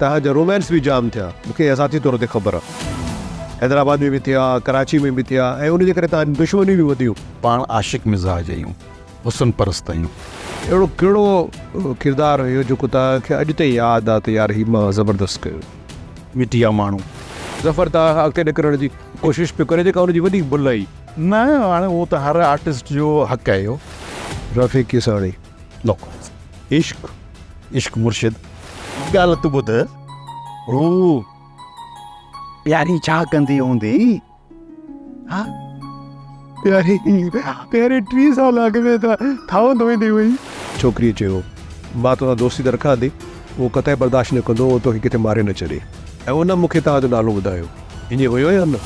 तव्हांजा रोमांस बि जाम थिया, मूंखे असाथी तौर ते ख़बर आहे। हैदराबाद में भी थिया, कराची में भी थिया, ऐं उन जे करे तव्हां दुश्मनी बि वधियूं। पाण आशिक मिज़ाज आहियूं, हुसन परस्त आहियूं। अहिड़ो कहिड़ो किरदारु हुयो जेको तव्हांखे अॼु ताईं यादि आहे त यार ही मां ज़बरदस्त कयो? मिटिया माण्हू। ज़फ़र तव्हां अॻिते निकिरण जी कोशिशि पियो करे, जेका हुनजी वॾी भुल आई। न हाणे उहो त हर आर्टिस्ट जो हक़ आहे इहो। रफ़ीक किसाणी, नो इश्क, इश्क मुर्शिद। ॻाल्हि तूं ॿुध, हू प्यारी छा कंदी हूंदी? हा प्यारी पहिरें 3 साल अॻु में त थांव धोईंदी हुई। छोकिरीअ चयो, मां तोसां दोस्ती त रखां थी, उहो कतई बर्दाश्त न कंदो, उहो तोखे किथे मारे न छॾे। ऐं उन मूंखे तव्हांजो नालो ॿुधायो, ईअं हुयो या न?